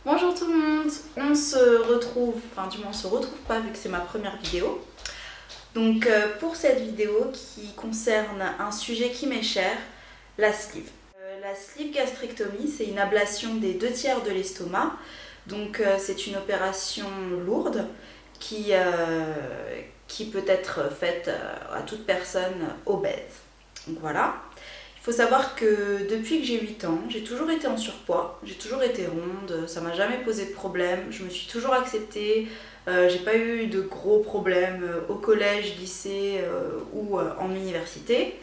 Bonjour tout le monde, on se retrouve, enfin du moins on se retrouve pas vu que c'est ma première vidéo. Donc pour cette vidéo qui concerne un sujet qui m'est cher, la sleeve. La sleeve gastrectomie, c'est une ablation des 2/3 de l'estomac. Donc c'est une opération lourde qui peut être faite à toute personne obèse. Donc voilà. Il faut savoir que depuis que j'ai 8 ans, j'ai toujours été en surpoids, j'ai toujours été ronde, ça m'a jamais posé de problème, je me suis toujours acceptée, j'ai pas eu de gros problèmes au collège, lycée ou en université.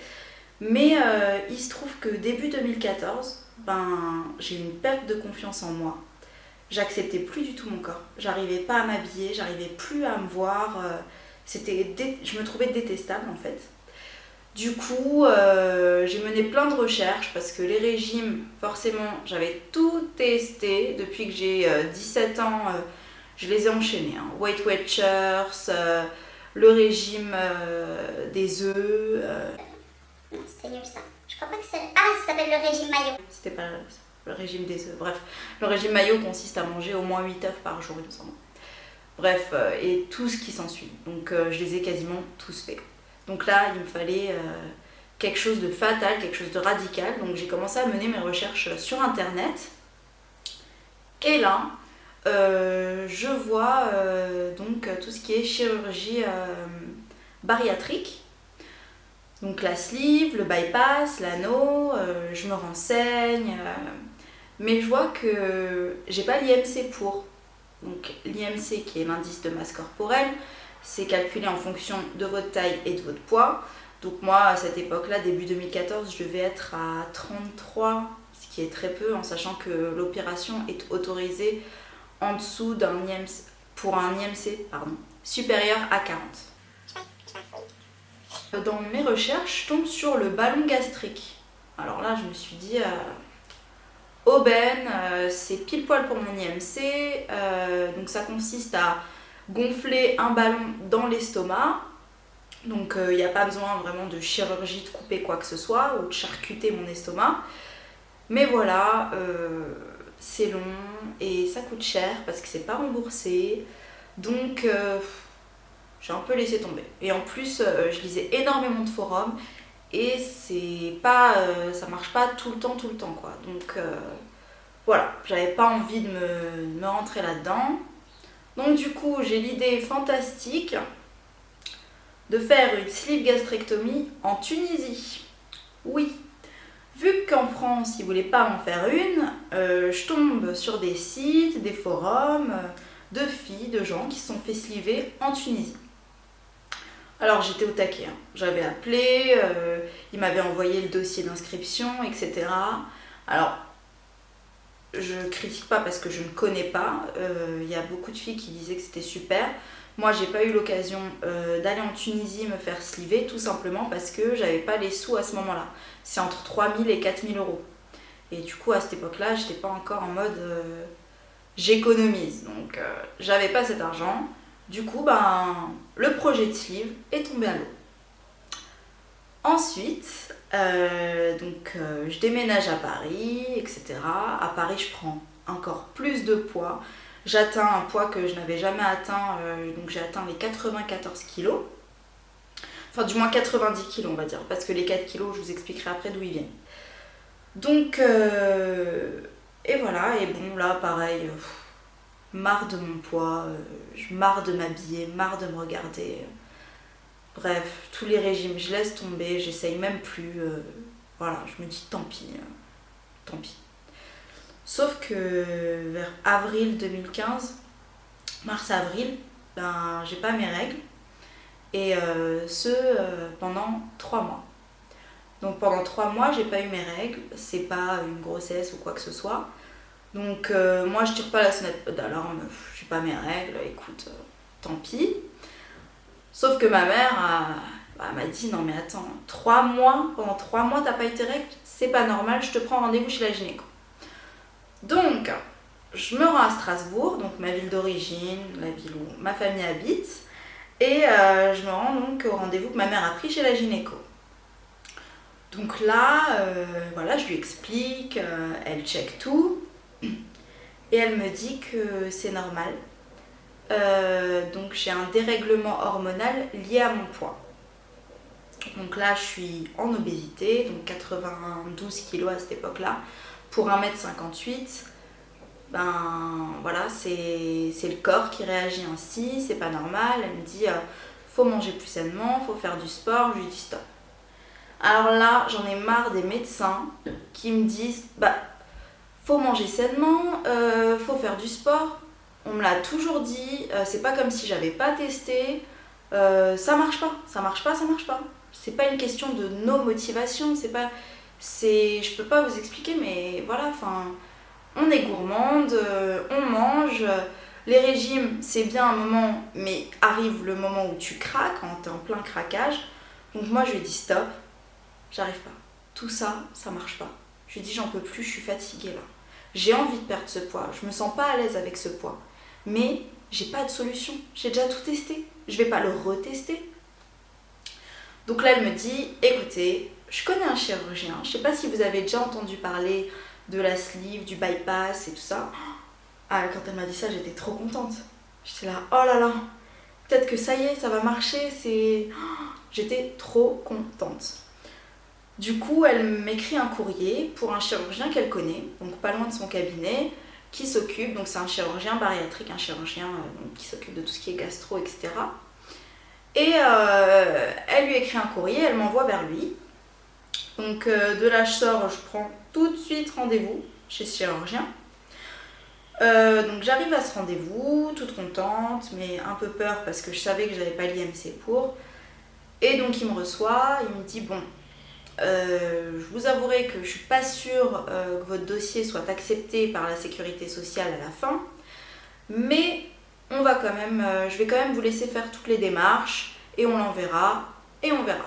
Mais il se trouve que début 2014, j'ai eu une perte de confiance en moi. J'acceptais plus du tout mon corps, j'arrivais pas à m'habiller, j'arrivais plus à me voir, je me trouvais détestable en fait. Du coup, j'ai mené plein de recherches parce que les régimes, forcément, j'avais tout testé. Depuis que j'ai 17 ans, je les ai enchaînés. Weight Watchers, le régime des œufs. Non, c'était nul ça. Je crois pas que c'est. Ah, ça s'appelle le régime maillot. C'était pas le régime des œufs. Bref, le régime maillot consiste à manger au moins 8 œufs par jour, il me semble. Bref, et tout ce qui s'ensuit. Donc, je les ai quasiment tous faits. Donc là, il me fallait quelque chose de fatal, quelque chose de radical. Donc j'ai commencé à mener mes recherches sur internet. Et là, je vois donc tout ce qui est chirurgie bariatrique. Donc la sleeve, le bypass, l'anneau, je me renseigne. Mais je vois que j'ai pas l'IMC pour. Donc l'IMC qui est l'indice de masse corporelle, c'est calculé en fonction de votre taille et de votre poids. Donc moi, à cette époque-là, début 2014, je devais être à 33, ce qui est très peu, en sachant que l'opération est autorisée en dessous pour un IMC supérieur à 40. Dans mes recherches, je tombe sur le ballon gastrique. Alors là, je me suis dit, aubaine, c'est pile poil pour mon IMC. Donc ça consiste à gonfler un ballon dans l'estomac. Donc il n'y a pas besoin vraiment de chirurgie, de couper quoi que ce soit ou de charcuter mon estomac. Mais voilà, c'est long et ça coûte cher parce que c'est pas remboursé. Donc j'ai un peu laissé tomber. Et en plus, je lisais énormément de forums et ça marche pas tout le temps quoi. Donc voilà, j'avais pas envie de me rentrer là-dedans. Donc du coup, j'ai l'idée fantastique de faire une sleeve gastrectomie en Tunisie. Oui, vu qu'en France, ils ne voulaient pas m'en faire une, je tombe sur des sites, des forums de filles, de gens qui se sont fait sleever en Tunisie. Alors j'étais au taquet, j'avais appelé, ils m'avaient envoyé le dossier d'inscription, etc. Alors, je critique pas parce que je ne connais pas. Il y a beaucoup de filles qui disaient que c'était super. Moi, j'ai pas eu l'occasion d'aller en Tunisie me faire sleever, tout simplement parce que j'avais pas les sous à ce moment-là. C'est entre 3 000 et 4 000 euros. Et du coup, à cette époque-là, j'étais pas encore en mode j'économise. Donc, j'avais pas cet argent. Du coup, le projet de sleeve est tombé à l'eau. Ensuite, je déménage à Paris, etc. À Paris, je prends encore plus de poids. J'atteins un poids que je n'avais jamais atteint, donc j'ai atteint les 94 kilos. Enfin, du moins 90 kilos, on va dire, parce que les 4 kilos, je vous expliquerai après d'où ils viennent. Donc, et voilà, et bon, là, pareil, marre de mon poids, marre de m'habiller, marre de me regarder. Bref, tous les régimes, je laisse tomber, j'essaye même plus. Voilà, je me dis tant pis, tant pis. Sauf que vers avril 2015, mars-avril, j'ai pas mes règles. Et pendant 3 mois. Donc pendant 3 mois, j'ai pas eu mes règles. C'est pas une grossesse ou quoi que ce soit. Donc moi, je tire pas la sonnette d'alarme. J'ai pas mes règles, écoute, tant pis. Sauf que ma mère m'a dit non mais attends, 3 mois, pendant 3 mois t'as pas eu tes règles, c'est pas normal, je te prends rendez-vous chez la gynéco. Donc je me rends à Strasbourg, donc ma ville d'origine, la ville où ma famille habite, et je me rends donc au rendez-vous que ma mère a pris chez la gynéco. Donc là, voilà, je lui explique, elle check tout et elle me dit que c'est normal. Donc j'ai un dérèglement hormonal lié à mon poids. Donc là, je suis en obésité, donc 92 kilos à cette époque-là, pour 1m58. Ben voilà, c'est le corps qui réagit ainsi, c'est pas normal. Elle me dit, faut manger plus sainement, faut faire du sport. Je lui dis stop. Alors là, j'en ai marre des médecins qui me disent, bah, faut manger sainement, faut faire du sport. On me l'a toujours dit, c'est pas comme si j'avais pas testé. Ça marche pas, ça marche pas, ça marche pas. C'est pas une question de nos motivations, je peux pas vous expliquer, mais voilà, enfin, on est gourmande, on mange. Les régimes, c'est bien un moment, mais arrive le moment où tu craques, quand t'es en plein craquage. Donc moi, je lui ai dit stop, j'arrive pas. Tout ça, ça marche pas. Je lui ai dit j'en peux plus, je suis fatiguée là. J'ai envie de perdre ce poids, je me sens pas à l'aise avec ce poids. Mais j'ai pas de solution, j'ai déjà tout testé. Je vais pas le retester. Donc là, elle me dit, écoutez, je connais un chirurgien, je sais pas si vous avez déjà entendu parler de la sleeve, du bypass et tout ça. Ah, quand elle m'a dit ça, j'étais trop contente. J'étais là, oh là là, peut-être que ça y est, ça va marcher, J'étais trop contente. Du coup, elle m'écrit un courrier pour un chirurgien qu'elle connaît, donc pas loin de son cabinet, qui s'occupe, donc c'est un chirurgien bariatrique, un chirurgien donc, qui s'occupe de tout ce qui est gastro, etc. Et elle lui écrit un courrier, elle m'envoie vers lui. Donc de là je sors, je prends tout de suite rendez-vous chez ce chirurgien. Donc j'arrive à ce rendez-vous, toute contente, mais un peu peur parce que je savais que j'avais pas l'IMC pour. Et donc il me reçoit, il me dit bon, je vous avouerai que je suis pas sûre que votre dossier soit accepté par la sécurité sociale à la fin, mais je vais quand même vous laisser faire toutes les démarches et on l'enverra et on verra.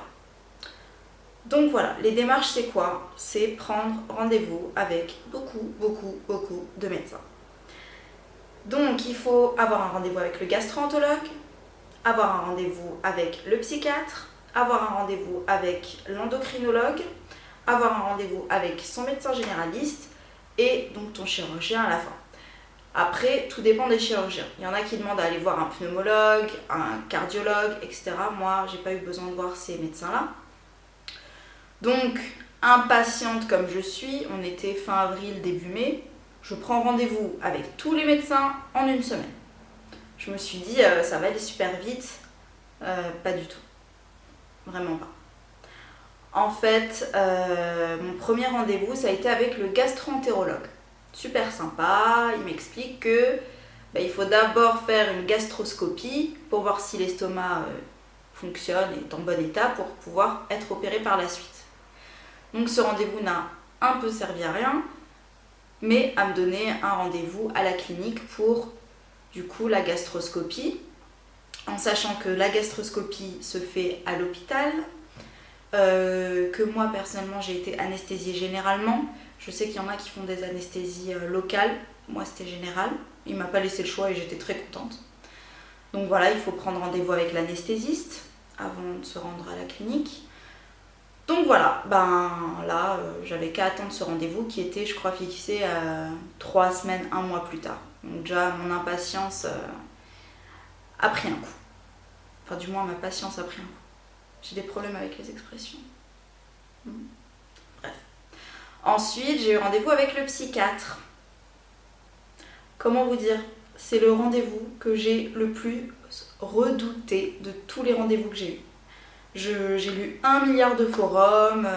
Donc voilà, les démarches c'est quoi? C'est prendre rendez-vous avec beaucoup de médecins. Donc il faut avoir un rendez-vous avec le gastro-entérologue, avoir un rendez-vous avec le psychiatre, avoir un rendez-vous avec l'endocrinologue, avoir un rendez-vous avec son médecin généraliste et donc ton chirurgien à la fin. Après, tout dépend des chirurgiens. Il y en a qui demandent à aller voir un pneumologue, un cardiologue, etc. Moi, j'ai pas eu besoin de voir ces médecins-là. Donc, impatiente comme je suis, on était fin avril, début mai, je prends rendez-vous avec tous les médecins en une semaine. Je me suis dit, ça va aller super vite. Pas du tout. Vraiment pas. En fait, mon premier rendez-vous, ça a été avec le gastro-entérologue. Super sympa, il m'explique que il faut d'abord faire une gastroscopie pour voir si l'estomac fonctionne et est en bon état pour pouvoir être opéré par la suite. Donc ce rendez-vous n'a un peu servi à rien, mais à me donner un rendez-vous à la clinique pour du coup la gastroscopie, en sachant que la gastroscopie se fait à l'hôpital, que moi personnellement j'ai été anesthésiée généralement. Je sais qu'il y en a qui font des anesthésies locales, moi c'était général. Il m'a pas laissé le choix et j'étais très contente. Donc voilà, il faut prendre rendez-vous avec l'anesthésiste avant de se rendre à la clinique. Donc voilà, là j'avais qu'à attendre ce rendez-vous qui était je crois fixé 3 semaines, 1 mois plus tard. Donc déjà mon impatience a pris un coup. Enfin du moins ma patience a pris un coup. J'ai des problèmes avec les expressions. Bref. Ensuite, j'ai eu rendez-vous avec le psychiatre. Comment vous dire? C'est le rendez-vous que j'ai le plus redouté de tous les rendez-vous que j'ai eus. J'ai lu 1 milliard de forums.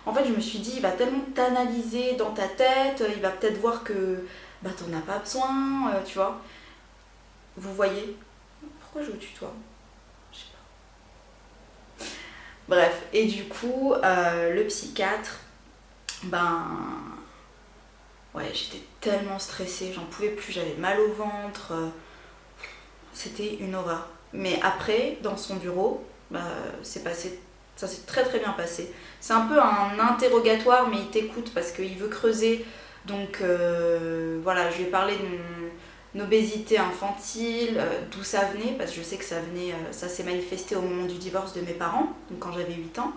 En fait, je me suis dit, il va tellement t'analyser dans ta tête, il va peut-être voir que t'en as pas besoin, tu vois. Vous voyez? Pourquoi je vous tutoie? Je sais pas. Bref, et du coup, le psychiatre, j'étais tellement stressée, j'en pouvais plus, j'avais mal au ventre, c'était une horreur. Mais après, dans son bureau, ça s'est très très bien passé. C'est un peu un interrogatoire, mais il t'écoute parce qu'il veut creuser. Donc je lui ai parlé de mon obésité infantile, d'où ça venait, parce que je sais que ça s'est manifesté au moment du divorce de mes parents, donc quand j'avais 8 ans.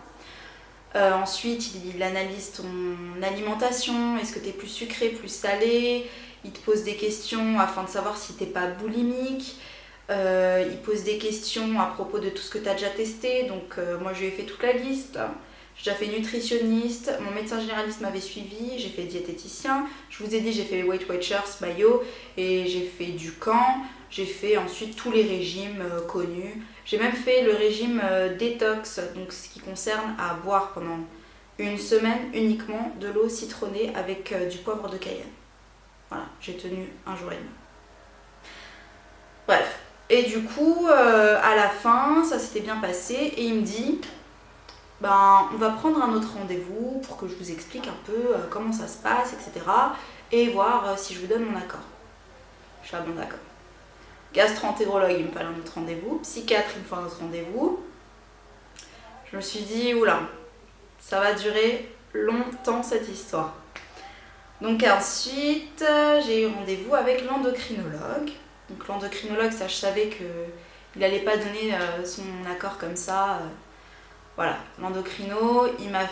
Ensuite, il analyse ton alimentation. Est-ce que tu es plus sucré, plus salé? Il te pose des questions afin de savoir si t'es pas boulimique. Il pose des questions à propos de tout ce que tu as déjà testé. Donc moi, je lui ai fait toute la liste. J'ai déjà fait nutritionniste, mon médecin généraliste m'avait suivi, j'ai fait diététicien. Je vous ai dit, j'ai fait Weight Watchers, Mayo, et j'ai fait du camp. J'ai fait ensuite tous les régimes connus. J'ai même fait le régime détox, donc ce qui concerne à boire pendant une semaine uniquement de l'eau citronnée avec du poivre de Cayenne. Voilà, j'ai tenu un jour et demi. Bref, et du coup, à la fin, ça s'était bien passé et il me dit, on va prendre un autre rendez-vous pour que je vous explique un peu comment ça se passe, etc. Et voir si je vous donne mon accord. Je suis bon, d'accord. Gastro-entérologue, il me fallait un autre rendez-vous. Psychiatre, il me faut un autre rendez-vous. Je me suis dit, oula, ça va durer longtemps cette histoire. Donc ensuite, j'ai eu rendez-vous avec l'endocrinologue. Donc l'endocrinologue, ça je savais qu'il n'allait pas donner son accord comme ça. Voilà, l'endocrino, il m'a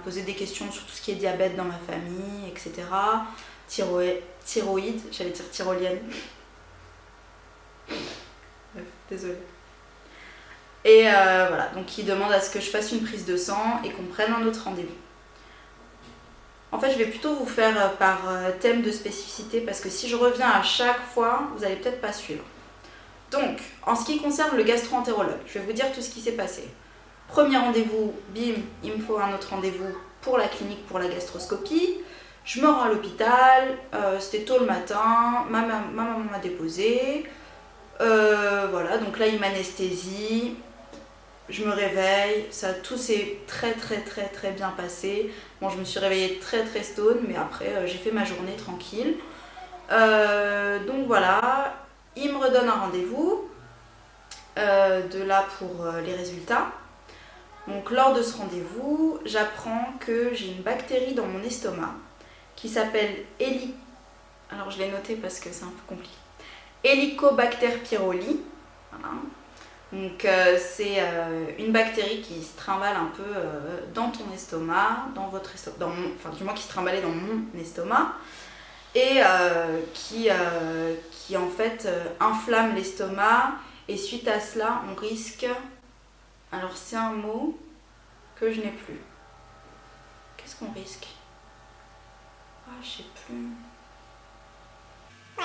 posé des questions sur tout ce qui est diabète dans ma famille, etc. Thyroïde, j'allais dire tyrolienne. Bref, désolée. Et voilà, donc il demande à ce que je fasse une prise de sang et qu'on prenne un autre rendez-vous. En fait, je vais plutôt vous faire par thème de spécificité parce que si je reviens à chaque fois, vous n'allez peut-être pas suivre. Donc, en ce qui concerne le gastro-entérologue, je vais vous dire tout ce qui s'est passé. Premier rendez-vous, bim, il me faut un autre rendez-vous pour la clinique pour la gastroscopie. Je me rends à l'hôpital, c'était tôt le matin, ma maman m'a déposée. Voilà, donc là il m'anesthésie, je me réveille, tout s'est très bien passé. Bon, je me suis réveillée très stone, mais après j'ai fait ma journée tranquille. Donc voilà, il me redonne un rendez-vous, de là pour les résultats. Donc lors de ce rendez-vous, j'apprends que j'ai une bactérie dans mon estomac qui s'appelle alors je l'ai noté parce que c'est un peu compliqué. Helicobacter pylori. Voilà. Donc c'est une bactérie qui se trimballe un peu dans ton estomac, dans votre estomac, du moins qui se trimballait dans mon estomac et qui en fait inflamme l'estomac et suite à cela on risque, alors c'est un mot que je n'ai plus. Qu'est-ce qu'on risque? Ah, je sais plus. Ouais.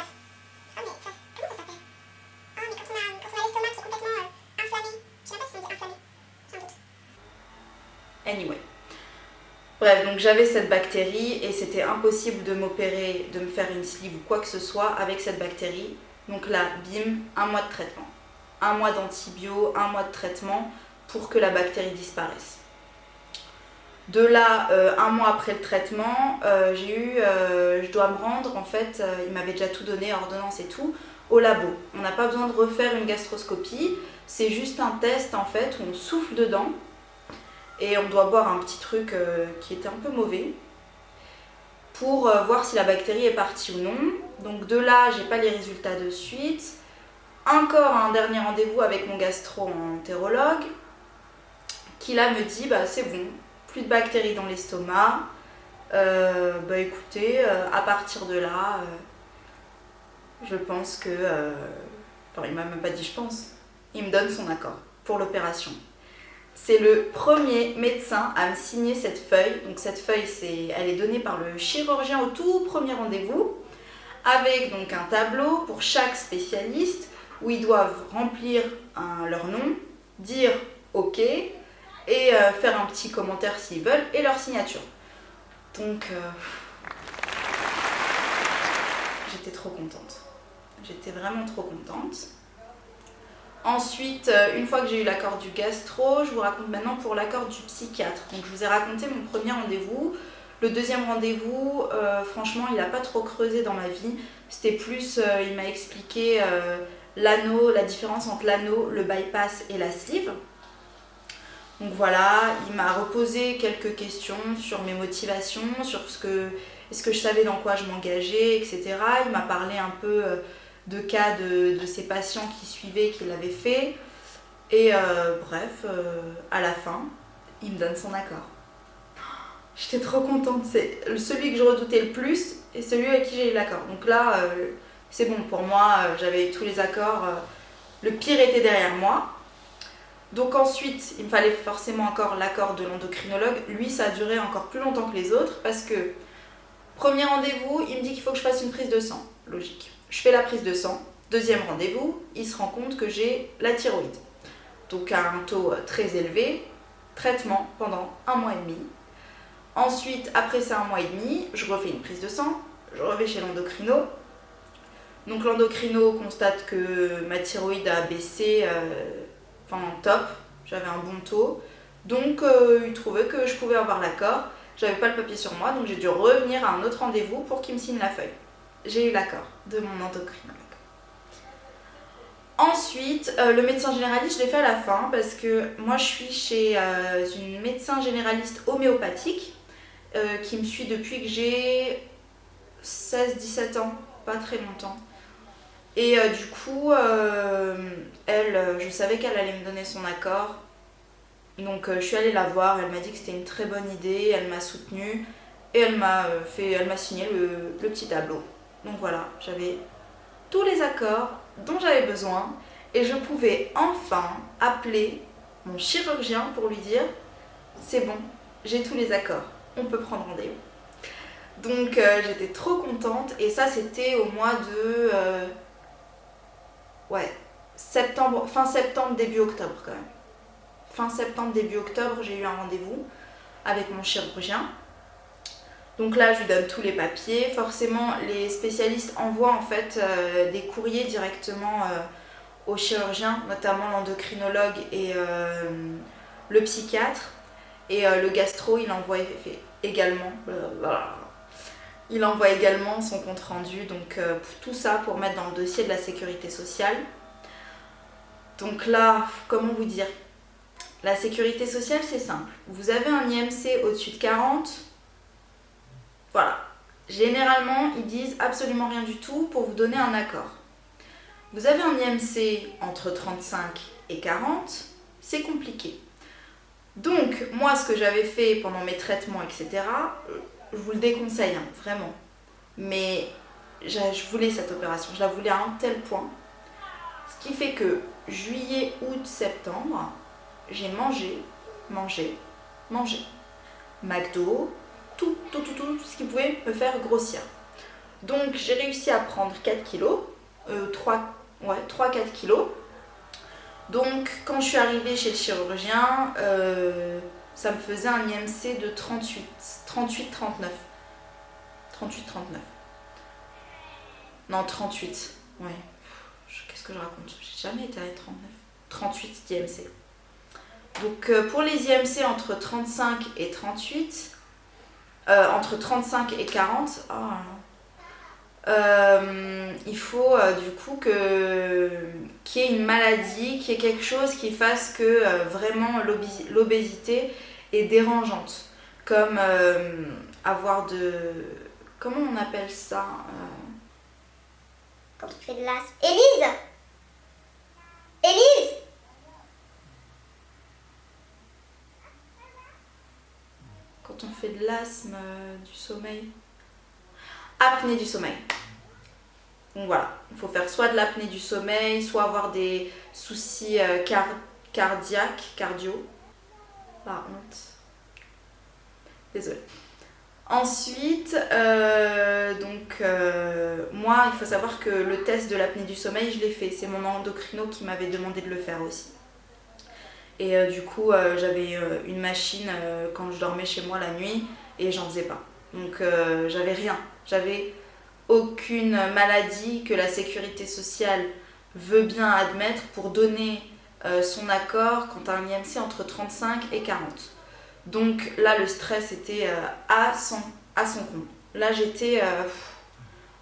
Ah mais ça, comment ça s'appelle? Ah mais quand on a l'estomac qui est complètement inflammé. Je sais même pas si on dit inflammé. J'ai un doute. Anyway. Bref, donc j'avais cette bactérie et c'était impossible de m'opérer, de me faire une sleeve ou quoi que ce soit avec cette bactérie. Donc là, bim, 1 mois de traitement. 1 mois d'antibio, 1 mois de traitement pour que la bactérie disparaisse. De là, 1 mois après le traitement, je dois me rendre, en fait, il m'avait déjà tout donné, ordonnance et tout, au labo. On n'a pas besoin de refaire une gastroscopie, c'est juste un test en fait où on souffle dedans et on doit boire un petit truc qui était un peu mauvais pour voir si la bactérie est partie ou non. Donc de là, j'ai pas les résultats de suite. Encore un dernier rendez-vous avec mon gastro-entérologue qui là me dit c'est bon, plus de bactéries dans l'estomac. Écoutez, à partir de là, je pense que... il m'a même pas dit je pense, il me donne son accord pour l'opération. C'est le premier médecin à me signer cette feuille. Donc cette feuille, elle est donnée par le chirurgien au tout premier rendez-vous, avec donc un tableau pour chaque spécialiste où ils doivent remplir leur nom, dire OK et faire un petit commentaire s'ils veulent et leur signature. Donc j'étais trop contente. J'étais vraiment trop contente. Ensuite, une fois que j'ai eu l'accord du gastro, je vous raconte maintenant pour l'accord du psychiatre. Donc je vous ai raconté mon premier rendez-vous. Le deuxième rendez-vous, franchement, il n'a pas trop creusé dans ma vie. C'était plus, il m'a expliqué l'anneau, la différence entre l'anneau, le bypass et la sleeve. Donc voilà, il m'a reposé quelques questions sur mes motivations, sur est-ce que je savais dans quoi je m'engageais, etc. Il m'a parlé un peu de cas de ses patients qui suivaient, qui l'avaient fait. Et bref, à la fin, il me donne son accord. J'étais trop contente, c'est celui que je redoutais le plus et celui avec qui j'ai eu l'accord. Donc là, c'est bon pour moi, j'avais eu tous les accords, le pire était derrière moi. Donc ensuite, il me fallait forcément encore l'accord de l'endocrinologue. Lui, ça a duré encore plus longtemps que les autres parce que, premier rendez-vous, il me dit qu'il faut que je fasse une prise de sang. Logique. Je fais la prise de sang. Deuxième rendez-vous, il se rend compte que j'ai la thyroïde. Donc à un taux très élevé, traitement pendant 1 mois et demi. Ensuite, après ces 1 mois et demi, je refais une prise de sang, je reviens chez l'endocrino. Donc l'endocrino constate que ma thyroïde a baissé, top, j'avais un bon taux. Donc il trouvait que je pouvais avoir l'accord. J'avais pas le papier sur moi, donc j'ai dû revenir à un autre rendez-vous pour qu'il me signe la feuille. J'ai eu l'accord de mon endocrinologue. Ensuite, le médecin généraliste, je l'ai fait à la fin parce que moi je suis chez une médecin généraliste homéopathique qui me suit depuis que j'ai 16-17 ans, pas très longtemps. Et du coup, je savais qu'elle allait me donner son accord. Donc je suis allée la voir, elle m'a dit que c'était une très bonne idée, elle m'a soutenue et elle m'a signé le petit tableau. Donc voilà, j'avais tous les accords dont j'avais besoin et je pouvais enfin appeler mon chirurgien pour lui dire c'est bon, j'ai tous les accords, on peut prendre rendez-vous. Donc j'étais trop contente et ça c'était au mois de fin septembre, début octobre quand même. Fin septembre, début octobre, j'ai eu un rendez-vous avec mon chirurgien. Donc là, je lui donne tous les papiers. Forcément, les spécialistes envoient en fait des courriers directement au chirurgien, notamment l'endocrinologue et le psychiatre. Et le gastro, il envoie également. Il envoie également son compte rendu. Donc tout ça pour mettre dans le dossier de la sécurité sociale. Donc là, comment vous dire ? La sécurité sociale, c'est simple. Vous avez un IMC au-dessus de 40, voilà. Généralement, ils disent absolument rien du tout pour vous donner un accord. Vous avez un IMC entre 35 et 40, c'est compliqué. Donc, moi, ce que j'avais fait pendant mes traitements, etc., je vous le déconseille, hein, vraiment. Mais je voulais cette opération, je la voulais à un tel point. Ce qui fait que juillet, août, septembre, j'ai mangé. McDo, tout ce qui pouvait me faire grossir. Donc j'ai réussi à prendre 4 kilos, 3-4 kilos. Donc quand je suis arrivée chez le chirurgien, ça me faisait un IMC de 38-39. Non, 38, ouais. Qu'est-ce que je raconte ? J'ai jamais été à 39. 38 d'IMC. Donc pour les IMC entre 35 et 38, entre 35 et 40, il faut du coup qu'il y ait une maladie, qu'il y ait quelque chose qui fasse que vraiment l'obésité est dérangeante. Comme avoir de... Comment on appelle ça Quand on fait de l'as. Élise. Quand on fait de l'asthme, du sommeil. Apnée du sommeil. Donc voilà, il faut faire soit de l'apnée du sommeil, soit avoir des soucis cardio. La honte. Désolée. Ensuite, moi, il faut savoir que le test de l'apnée du sommeil, je l'ai fait. C'est mon endocrino qui m'avait demandé de le faire aussi. Et du coup, j'avais une machine quand je dormais chez moi la nuit et j'en faisais pas. Donc j'avais rien. J'avais aucune maladie que la sécurité sociale veut bien admettre pour donner son accord quand tu as un IMC entre 35 et 40. Donc là, le stress était à son comble. Là,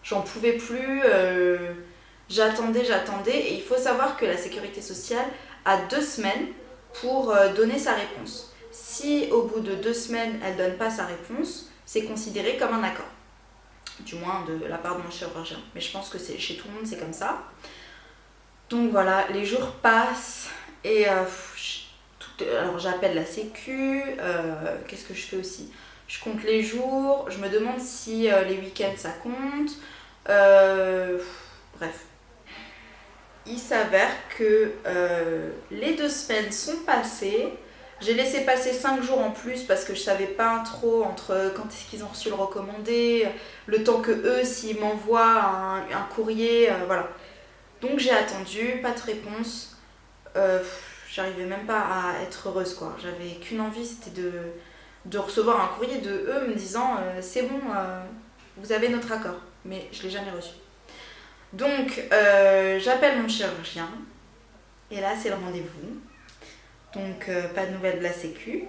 j'en pouvais plus, j'attendais. Et il faut savoir que la sécurité sociale a 2 semaines pour donner sa réponse. Si au bout de 2 semaines, elle ne donne pas sa réponse, c'est considéré comme un accord. Du moins de la part de mon chirurgien. Mais je pense que chez tout le monde, c'est comme ça. Donc voilà, les jours passent et Alors j'appelle la sécu, qu'est-ce que je fais aussi? Je compte les jours, je me demande si les week-ends ça compte. Bref. Il s'avère que les 2 semaines sont passées. J'ai laissé passer 5 jours en plus parce que je savais pas trop entre quand est-ce qu'ils ont reçu le recommandé, le temps que eux, s'ils m'envoient un courrier, voilà. Donc j'ai attendu, pas de réponse. J'arrivais même pas à être heureuse, quoi. J'avais qu'une envie, c'était de recevoir un courrier de eux me disant c'est bon, vous avez notre accord. Mais je l'ai jamais reçu. Donc j'appelle mon chirurgien et là c'est le rendez-vous. Donc pas de nouvelles de la sécu.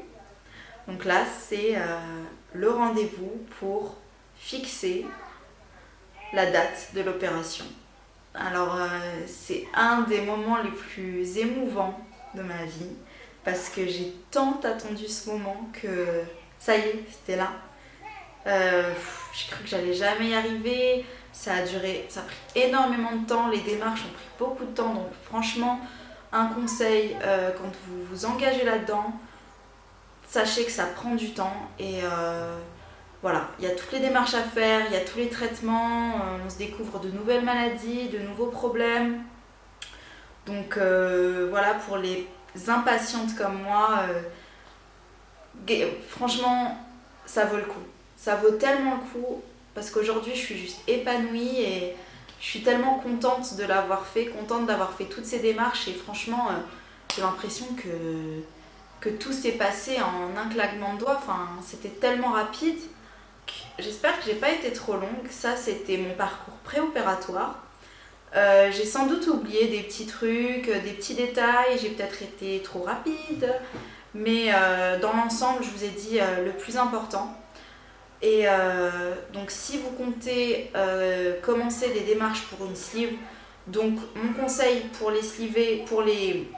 Donc là c'est le rendez-vous pour fixer la date de l'opération. Alors c'est un des moments les plus émouvants de ma vie parce que j'ai tant attendu ce moment que ça y est, c'était là. J'ai cru que j'allais jamais y arriver. Ça a pris énormément de temps. Les démarches ont pris beaucoup de temps. Donc franchement, un conseil, quand vous vous engagez là-dedans, sachez que ça prend du temps. Et voilà, il y a toutes les démarches à faire, il y a tous les traitements. On se découvre de nouvelles maladies, de nouveaux problèmes. Donc voilà, pour les impatientes comme moi, franchement, ça vaut le coup. Ça vaut tellement le coup parce qu'aujourd'hui je suis juste épanouie et je suis tellement contente de l'avoir fait, contente d'avoir fait toutes ces démarches et franchement j'ai l'impression que tout s'est passé en un claquement de doigts. Enfin, c'était tellement rapide. J'espère que j'ai pas été trop longue. Ça, c'était mon parcours préopératoire. J'ai sans doute oublié des petits trucs, des petits détails. J'ai peut-être été trop rapide. Mais dans l'ensemble, je vous ai dit le plus important. Et donc si vous comptez commencer des démarches pour une sleeve, donc mon conseil pour les sleevés, pour les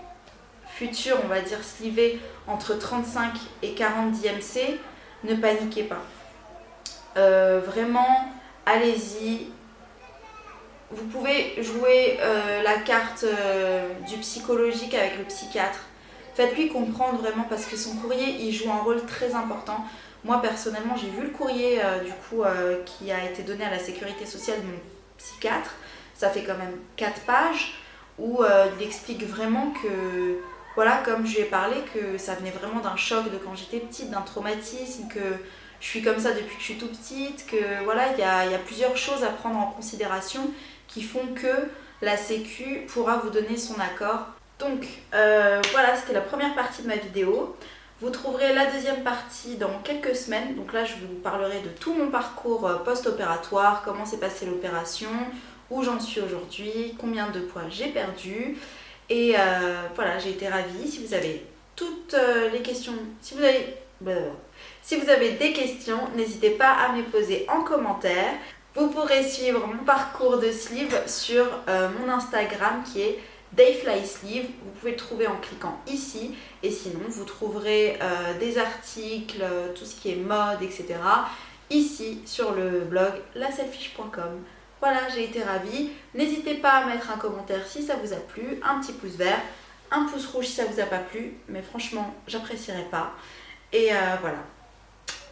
futurs on va dire sleevés entre 35 et 40 DMC, ne paniquez pas. Vraiment, allez-y. Vous pouvez jouer la carte du psychologique avec le psychiatre. Faites-lui comprendre vraiment parce que son courrier il joue un rôle très important. Moi personnellement j'ai vu le courrier qui a été donné à la sécurité sociale de mon psychiatre. Ça fait quand même 4 pages où il explique vraiment que, voilà, comme je lui ai parlé, que ça venait vraiment d'un choc de quand j'étais petite, d'un traumatisme, que je suis comme ça depuis que je suis tout petite, que voilà, il y a plusieurs choses à prendre en considération qui font que la sécu pourra vous donner son accord. Donc voilà, c'était la première partie de ma vidéo. Vous trouverez la deuxième partie dans quelques semaines. Donc là, je vous parlerai de tout mon parcours post-opératoire, comment s'est passée l'opération, où j'en suis aujourd'hui, combien de poids j'ai perdu. Et voilà, j'ai été ravie. Si vous avez toutes les questions, si vous avez des questions, n'hésitez pas à me les poser en commentaire. Vous pourrez suivre mon parcours de sleeve sur mon Instagram qui est DayFlySleeve. Vous pouvez le trouver en cliquant ici. Et sinon, vous trouverez des articles, tout ce qui est mode, etc. ici sur le blog laselfish.com. Voilà, j'ai été ravie. N'hésitez pas à mettre un commentaire si ça vous a plu, un petit pouce vert, un pouce rouge si ça vous a pas plu, mais franchement, j'apprécierais pas. Et voilà.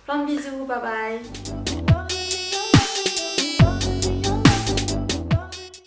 Plein de bisous, bye bye.